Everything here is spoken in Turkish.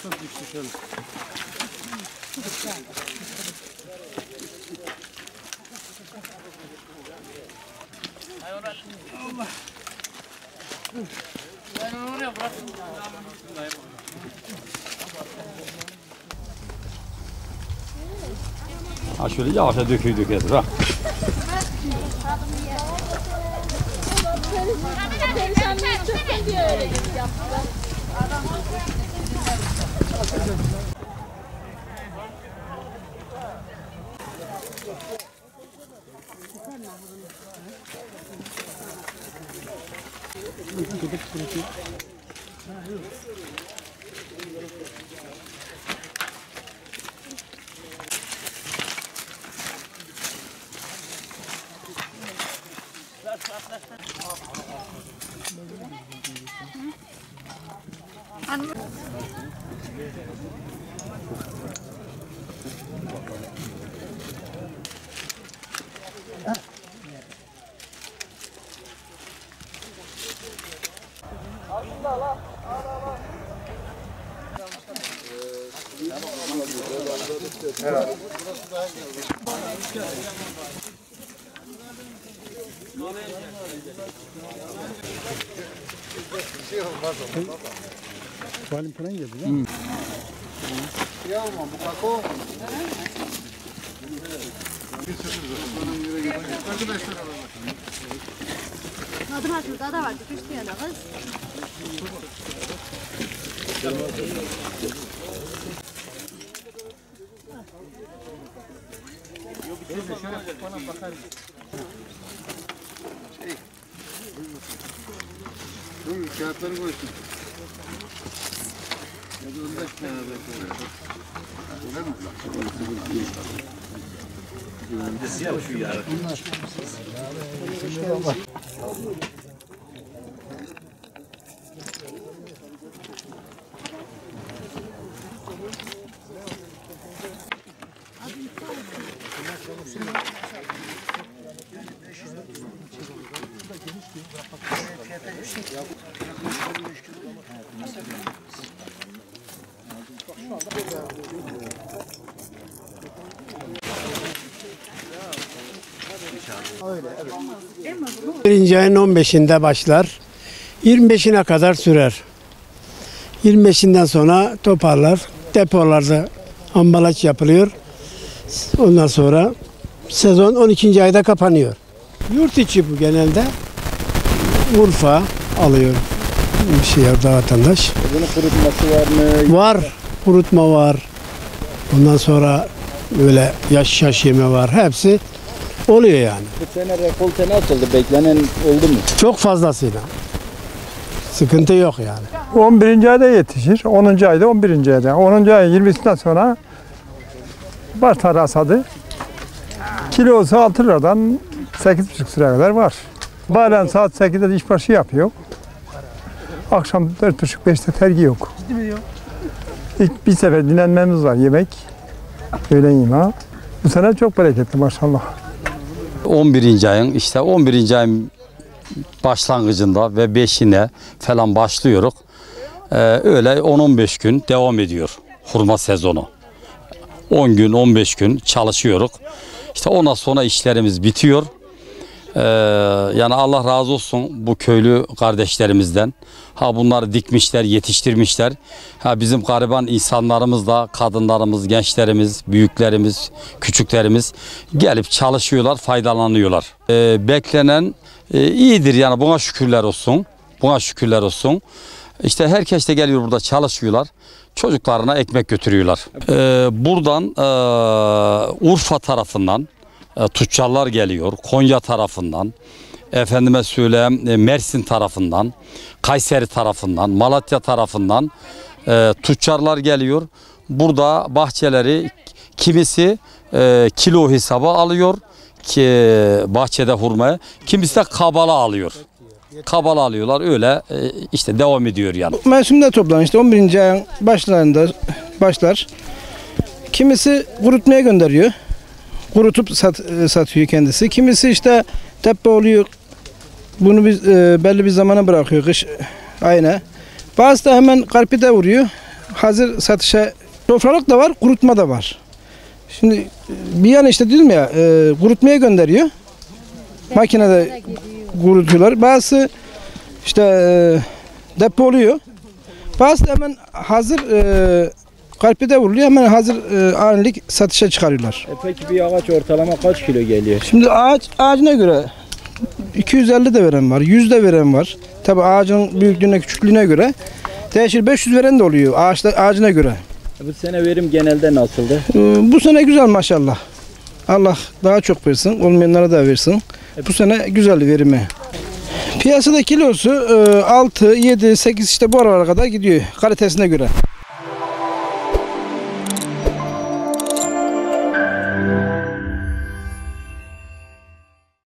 Çok düştü şöyle. Allah. Ben onu oraya bıraktım. Ha şöyle yavaşça döküyor ha. Valim falan geldi değil mi? Bu kakao. Adım şurada da vardı. Küçük yana kız. Bana bakar. Dur kağıtları koysun. Ya da onda kağıtları koysun. Öyle mi? Siyah şu yarı. Birinci ayın 15'inde başlar. 25'ine kadar sürer. 25'inden sonra toparlar. Depolarda ambalaj yapılıyor. Ondan sonra sezon 12. ayda kapanıyor. Yurt içi bu genelde. Urfa alıyor bir şey orada vatandaş. Bunun kurutması var mı? Var. Kurutma var. Ondan sonra böyle yaş yeme var. Hepsi oluyor yani. Bu sene rekolte nasıldı? Beklenen oldu mu? Çok fazlasıyla. Sıkıntı yok yani. 11. ayda yetişir. 10. ayda 11. ayda. 10. ayın 20'sinden sonra başlar hasadı. Kilosu 6 liradan 8,5 liraya kadar var. Bazen saat 8'de işbaşı yapıyor. Akşam 4,5-5'te tergi yok. İlk bir sefer dinlenmemiz var, yemek. Öğlen yemeği. Bu sene çok bereketli maşallah. 11. ayın işte 11. ayın başlangıcında ve 5'ine falan başlıyoruz. Öyle 10-15 gün devam ediyor hurma sezonu. 10 gün 15 gün çalışıyoruz. İşte ondan sonra işlerimiz bitiyor. Yani Allah razı olsun bu köylü kardeşlerimizden. Ha bunları dikmişler, yetiştirmişler. Ha bizim gariban insanlarımız da, kadınlarımız, gençlerimiz, büyüklerimiz, küçüklerimiz gelip çalışıyorlar, faydalanıyorlar. Beklenen iyidir yani buna şükürler olsun. Buna şükürler olsun. İşte herkes de geliyor burada çalışıyorlar. Çocuklarına ekmek götürüyorlar. Buradan Urfa tarafından tüccarlar geliyor. Konya tarafından, efendime söyleyeyim Mersin tarafından, Kayseri tarafından, Malatya tarafından tüccarlar geliyor. Burada bahçeleri kimisi kilo hesabı alıyor ki bahçede hurmayı, kimisi de kabala alıyor. Kabala alıyorlar öyle işte devam ediyor yani. Mevsimde toplanır işte 11. ayın başlarında başlar. Kimisi kurutmaya gönderiyor. Kurutup satıyor kendisi. Kimisi işte tepe oluyor, Bunu biz belli bir zamana bırakıyor kış ayına. Bazı da hemen karpide vuruyor. Hazır satışa sofralık da var, kurutma da var. Şimdi bir yana işte dedim ya kurutmaya gönderiyor. Makinede kurutuyorlar. Bazı işte depo oluyor. Bazı da hemen hazır karpide vuruluyor. Hemen hazır anlık satışa çıkarıyorlar. Peki bir ağaç ortalama kaç kilo geliyor? Şimdi ağacına göre 250 de veren var, 100 de veren var. Tabii ağacın büyüklüğüne, küçüklüğüne göre değişir. 500 veren de oluyor ağacına göre. Bu sene verim genelde nasıldı? Bu sene güzel maşallah. Allah daha çok versin, olmayanlara da versin. Bu sene güzel verimi. Piyasada kilosu 6, 7, 8 işte bu aralara kadar gidiyor kalitesine göre.